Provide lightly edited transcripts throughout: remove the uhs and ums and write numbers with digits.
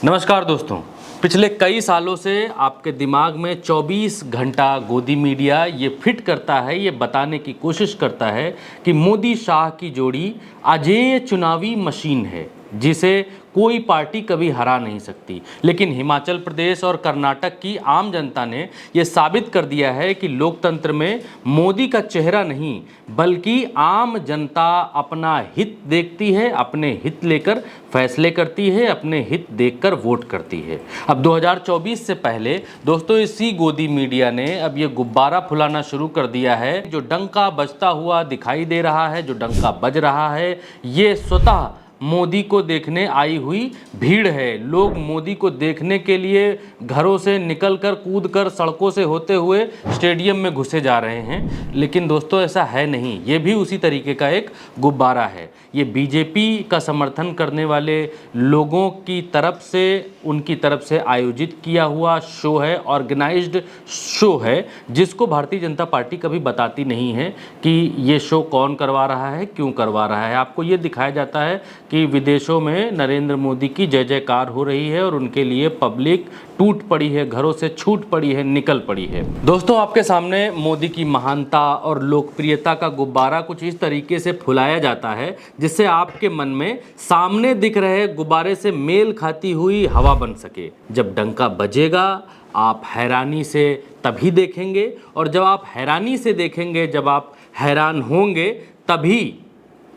नमस्कार दोस्तों। पिछले कई सालों से आपके दिमाग में 24 घंटा गोदी मीडिया ये फिट करता है, ये बताने की कोशिश करता है कि मोदी शाह की जोड़ी अजेय चुनावी मशीन है जिसे कोई पार्टी कभी हरा नहीं सकती। लेकिन हिमाचल प्रदेश और कर्नाटक की आम जनता ने ये साबित कर दिया है कि लोकतंत्र में मोदी का चेहरा नहीं बल्कि आम जनता अपना हित देखती है, अपने हित लेकर फैसले करती है, अपने हित देखकर वोट करती है। अब 2024 से पहले दोस्तों इसी गोदी मीडिया ने अब ये गुब्बारा फुलाना शुरू कर दिया है। जो डंका बजता हुआ दिखाई दे रहा है, जो डंका बज रहा है, ये स्वतः मोदी को देखने आई हुई भीड़ है। लोग मोदी को देखने के लिए घरों से निकलकर कूदकर सड़कों से होते हुए स्टेडियम में घुसे जा रहे हैं। लेकिन दोस्तों ऐसा है नहीं, ये भी उसी तरीके का एक गुब्बारा है। ये बीजेपी का समर्थन करने वाले लोगों की तरफ से, उनकी तरफ से आयोजित किया हुआ शो है, ऑर्गेनाइज्ड शो है, जिसको भारतीय जनता पार्टी कभी बताती नहीं है कि ये शो कौन करवा रहा है, क्यों करवा रहा है। आपको ये दिखाया जाता है कि विदेशों में नरेंद्र मोदी की जय जयकार हो रही है और उनके लिए पब्लिक टूट पड़ी है, घरों से छूट पड़ी है, निकल पड़ी है। दोस्तों आपके सामने मोदी की महानता और लोकप्रियता का गुब्बारा कुछ इस तरीके से फुलाया जाता है जिससे आपके मन में सामने दिख रहे गुब्बारे से मेल खाती हुई हवा बन सके। जब डंका बजेगा आप हैरानी से तभी देखेंगे, और जब आप हैरानी से देखेंगे, जब आप हैरान होंगे, तभी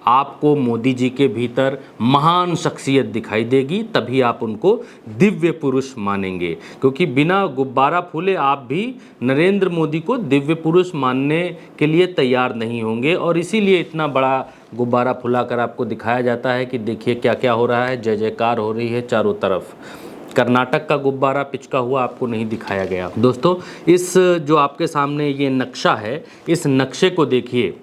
आपको मोदी जी के भीतर महान शख्सियत दिखाई देगी, तभी आप उनको दिव्य पुरुष मानेंगे। क्योंकि बिना गुब्बारा फूले आप भी नरेंद्र मोदी को दिव्य पुरुष मानने के लिए तैयार नहीं होंगे, और इसीलिए इतना बड़ा गुब्बारा फुलाकर आपको दिखाया जाता है कि देखिए क्या क्या हो रहा है, जय जयकार हो रही है चारों तरफ। कर्नाटक का गुब्बारा पिचका हुआ आपको नहीं दिखाया गया। दोस्तों इस जो आपके सामने ये नक्शा है, इस नक्शे को देखिए।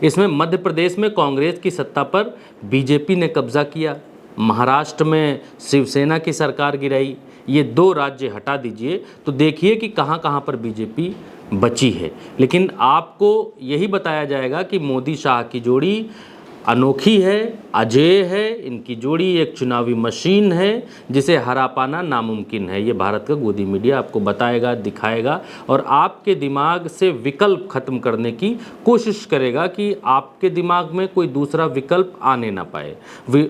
इसमें मध्य प्रदेश में कांग्रेस की सत्ता पर बीजेपी ने कब्जा किया, महाराष्ट्र में शिवसेना की सरकार गिराई। ये दो राज्य हटा दीजिए तो देखिए कि कहाँ कहाँ पर बीजेपी बची है। लेकिन आपको यही बताया जाएगा कि मोदी शाह की जोड़ी अनोखी है, अजेय है। इनकी जोड़ी एक चुनावी मशीन है जिसे हरा पाना नामुमकिन है। ये भारत का गोदी मीडिया आपको बताएगा, दिखाएगा और आपके दिमाग से विकल्प खत्म करने की कोशिश करेगा कि आपके दिमाग में कोई दूसरा विकल्प आने ना पाए।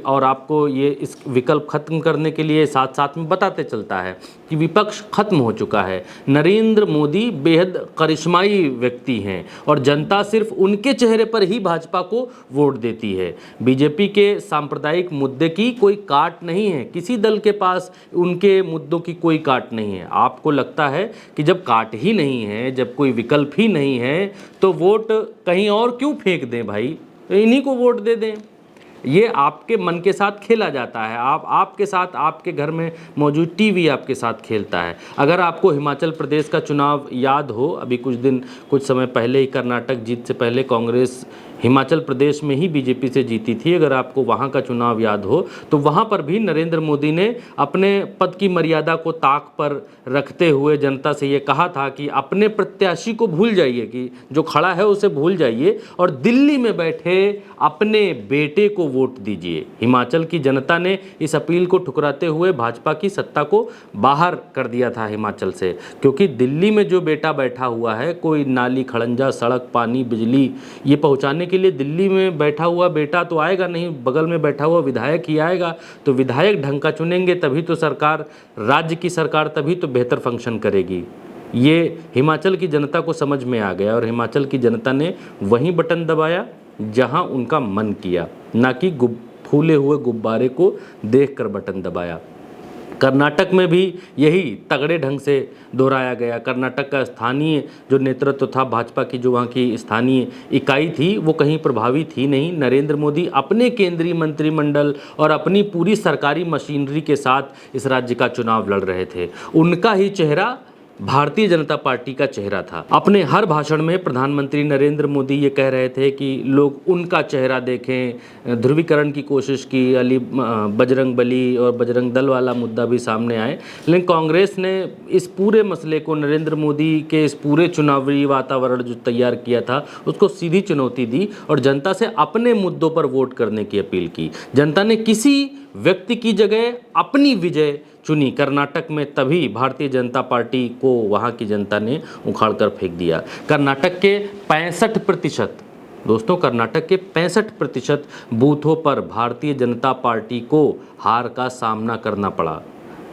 और आपको ये इस विकल्प खत्म करने के लिए साथ साथ में बताते चलता है कि विपक्ष खत्म हो चुका है। नरेंद्र मोदी बेहद करिश्माई व्यक्ति हैं और जनता सिर्फ उनके चेहरे पर ही भाजपा को वोट देती है। बीजेपी के सांप्रदायिक मुद्दे की कोई काट नहीं है, किसी दल के पास उनके मुद्दों की कोई काट नहीं है। आपको लगता है कि जब काट ही नहीं है, जब कोई विकल्प ही नहीं है, तो वोट कहीं और क्यों फेंक दें भाई, इन्हीं को वोट दे दें। ये आपके मन के साथ खेला जाता है। आपके साथ, आपके घर में मौजूद टीवी आपके साथ खेलता है। अगर आपको हिमाचल प्रदेश का चुनाव याद हो, अभी कुछ समय पहले ही कर्नाटक जीत से पहले कांग्रेस हिमाचल प्रदेश में ही बीजेपी से जीती थी। अगर आपको वहाँ का चुनाव याद हो तो वहाँ पर भी नरेंद्र मोदी ने अपने पद की मर्यादा को ताक पर रखते हुए जनता से ये कहा था कि अपने प्रत्याशी को भूल जाइए, कि जो खड़ा है उसे भूल जाइए और दिल्ली में बैठे अपने बेटे को वोट दीजिए। हिमाचल की जनता ने इस अपील को ठुकराते हुए भाजपा की सत्ता को बाहर कर दिया था हिमाचल से, क्योंकि दिल्ली में जो बेटा बैठा हुआ है, कोई नाली, खड़ंजा, सड़क, पानी, बिजली ये पहुंचाने के लिए दिल्ली में बैठा हुआ बेटा तो आएगा नहीं, बगल में बैठा हुआ विधायक ही आएगा। तो विधायक ढंग का चुनेंगे तभी तो सरकार, राज्य की सरकार तभी तो बेहतर फंक्शन करेगी। ये हिमाचल की जनता को समझ में आ गया और हिमाचल की जनता ने वहीं बटन दबाया जहां उनका मन किया, ना कि फूले हुए गुब्बारे को देखकर बटन दबाया। कर्नाटक में भी यही तगड़े ढंग से दोहराया गया। कर्नाटक का स्थानीय जो नेतृत्व था, भाजपा की जो वहाँ की स्थानीय इकाई थी, वो कहीं प्रभावी थी नहीं। नरेंद्र मोदी अपने केंद्रीय मंत्रिमंडल और अपनी पूरी सरकारी मशीनरी के साथ इस राज्य का चुनाव लड़ रहे थे। उनका ही चेहरा भारतीय जनता पार्टी का चेहरा था। अपने हर भाषण में प्रधानमंत्री नरेंद्र मोदी ये कह रहे थे कि लोग उनका चेहरा देखें। ध्रुवीकरण की कोशिश की, बजरंग बली और बजरंग दल वाला मुद्दा भी सामने आए, लेकिन कांग्रेस ने इस पूरे मसले को, नरेंद्र मोदी के इस पूरे चुनावी वातावरण जो तैयार किया था, उसको सीधी चुनौती दी और जनता से अपने मुद्दों पर वोट करने की अपील की। जनता ने किसी व्यक्ति की जगह अपनी विजय चुनी कर्नाटक में, तभी भारतीय जनता पार्टी को वहाँ की जनता ने उखाड़ कर फेंक दिया। कर्नाटक के 65%, दोस्तों कर्नाटक के 65% बूथों पर भारतीय जनता पार्टी को हार का सामना करना पड़ा।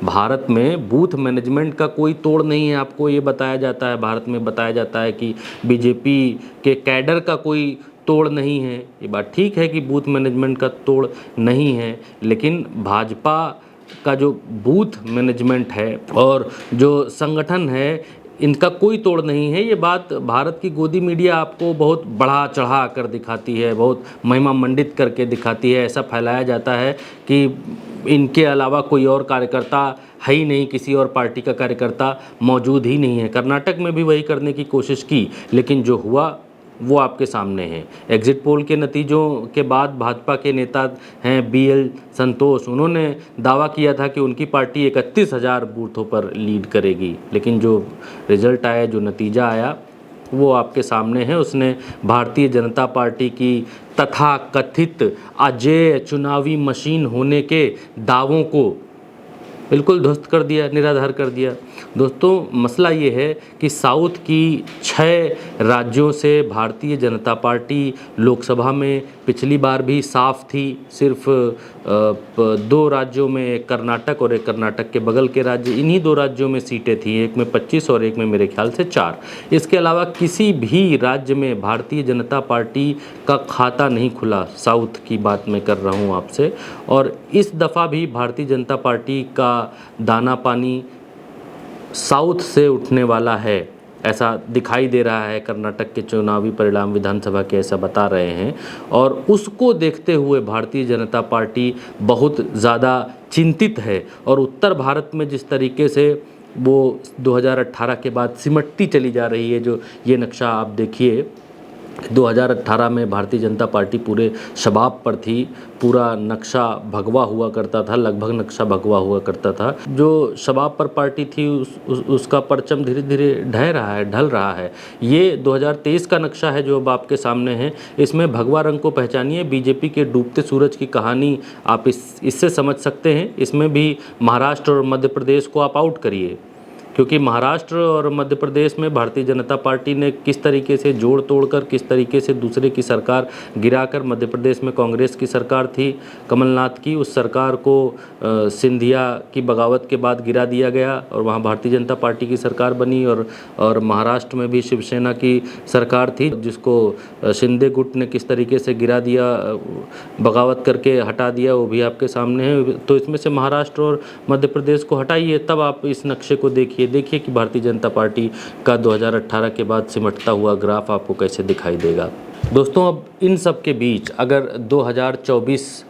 भारत में बूथ मैनेजमेंट का कोई तोड़ नहीं है, आपको ये बताया जाता है, भारत में बताया जाता है कि बीजेपी के कैडर का कोई तोड़ नहीं है। ये बात ठीक है कि बूथ मैनेजमेंट का तोड़ नहीं है, लेकिन भाजपा का जो बूथ मैनेजमेंट है और जो संगठन है, इनका कोई तोड़ नहीं है। ये बात भारत की गोदी मीडिया आपको बहुत बढ़ा चढ़ा कर दिखाती है, बहुत महिमा मंडित करके दिखाती है। ऐसा फैलाया जाता है कि इनके अलावा कोई और कार्यकर्ता है ही नहीं, किसी और पार्टी का कार्यकर्ता मौजूद ही नहीं है। कर्नाटक में भी वही करने की कोशिश की, लेकिन जो हुआ वो आपके सामने है। एग्जिट पोल के नतीजों के बाद भाजपा के नेता हैं BL संतोष, उन्होंने दावा किया था कि उनकी पार्टी 31,000 बूथों पर लीड करेगी, लेकिन जो रिजल्ट आया, जो नतीजा आया, वो आपके सामने है। उसने भारतीय जनता पार्टी की तथाकथित अजेय चुनावी मशीन होने के दावों को बिल्कुल ध्वस्त कर दिया, निराधार कर दिया। दोस्तों मसला ये है कि साउथ की 6 राज्यों से भारतीय जनता पार्टी लोकसभा में पिछली बार भी साफ थी। सिर्फ 2 राज्यों में, एक कर्नाटक और एक कर्नाटक के बगल के राज्य, इन्हीं 2 राज्यों में सीटें थी, एक में 25 और एक में मेरे ख्याल से 4। इसके अलावा किसी भी राज्य में भारतीय जनता पार्टी का खाता नहीं खुला। साउथ की बात मैं कर रहा हूँ आपसे, और इस दफ़ा भी भारतीय जनता पार्टी का दाना पानी साउथ से उठने वाला है, ऐसा दिखाई दे रहा है। कर्नाटक के चुनावी परिणाम विधानसभा के ऐसा बता रहे हैं, और उसको देखते हुए भारतीय जनता पार्टी बहुत ज़्यादा चिंतित है। और उत्तर भारत में जिस तरीके से वो 2018 के बाद सिमटती चली जा रही है, जो ये नक्शा आप देखिए, 2018 में भारतीय जनता पार्टी पूरे शबाब पर थी, पूरा नक्शा भगवा हुआ करता था, लगभग नक्शा भगवा हुआ करता था। जो शबाब पर पार्टी थी उसका परचम धीरे धीरे ढल रहा है। ये 2023 का नक्शा है जो अब आपके सामने है। इसमें भगवा रंग को पहचानिए, बीजेपी के डूबते सूरज की कहानी आप इससे समझ सकते हैं। इसमें भी महाराष्ट्र और मध्य प्रदेश को आप आउट करिए, क्योंकि महाराष्ट्र और मध्य प्रदेश में भारतीय जनता पार्टी ने किस तरीके से जोड़ तोड़कर, किस तरीके से दूसरे की सरकार गिराकर, मध्य प्रदेश में कांग्रेस की सरकार थी कमलनाथ की, उस सरकार को सिंधिया की बगावत के बाद गिरा दिया गया और वहाँ भारतीय जनता पार्टी की सरकार बनी। और महाराष्ट्र में भी शिवसेना की सरकार थी, जिसको शिंदे गुट ने किस तरीके से गिरा दिया, बगावत करके हटा दिया, वो भी आपके सामने है। तो इसमें से महाराष्ट्र और मध्य प्रदेश को हटाइए, तब आप इस नक्शे को देखिए कि भारतीय जनता पार्टी का 2018 के बाद सिमटता हुआ ग्राफ आपको कैसे दिखाई देगा। दोस्तों अब इन सब के बीच अगर 2024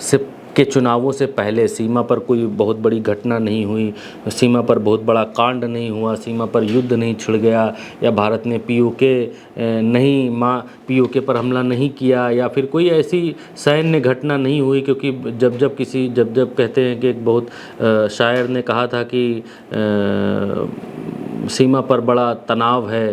से के चुनावों से पहले सीमा पर कोई बहुत बड़ी घटना नहीं हुई, सीमा पर बहुत बड़ा कांड नहीं हुआ, सीमा पर युद्ध नहीं छिड़ गया, या भारत ने पीओके पर हमला नहीं किया, या फिर कोई ऐसी सैन्य घटना नहीं हुई, क्योंकि जब कहते हैं कि एक बहुत शायर ने कहा था कि सीमा पर बड़ा तनाव है,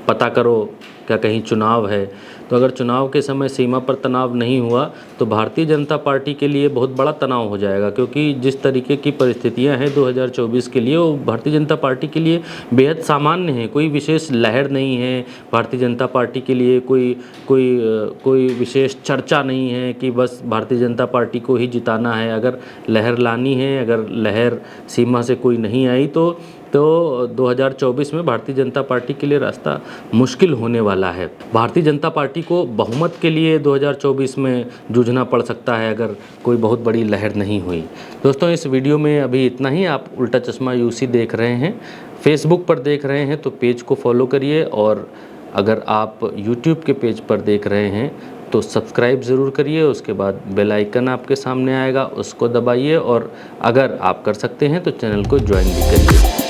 पता करो क्या कहीं चुनाव है। तो अगर चुनाव के समय सीमा पर तनाव नहीं हुआ तो भारतीय जनता पार्टी के लिए बहुत बड़ा तनाव हो जाएगा, क्योंकि जिस तरीके की परिस्थितियां हैं 2024 के लिए, वो भारतीय जनता पार्टी के लिए बेहद सामान्य है। कोई विशेष लहर नहीं है भारतीय जनता पार्टी के लिए, कोई विशेष चर्चा नहीं है कि बस भारतीय जनता पार्टी को ही जिताना है। अगर लहर लानी है, अगर लहर सीमा से कोई नहीं आई तो 2024 में भारतीय जनता पार्टी के लिए रास्ता मुश्किल होने वाला है। भारतीय जनता पार्टी को बहुमत के लिए 2024 में जूझना पड़ सकता है अगर कोई बहुत बड़ी लहर नहीं हुई। दोस्तों इस वीडियो में अभी इतना ही। आप उल्टा चश्मा यूसी देख रहे हैं, फेसबुक पर देख रहे हैं तो पेज को फॉलो करिए, और अगर आप यूट्यूब के पेज पर देख रहे हैं तो सब्सक्राइब ज़रूर करिए। उसके बाद बेल आइकन आपके सामने आएगा, उसको दबाइए, और अगर आप कर सकते हैं तो चैनल को ज्वाइन भी करिए।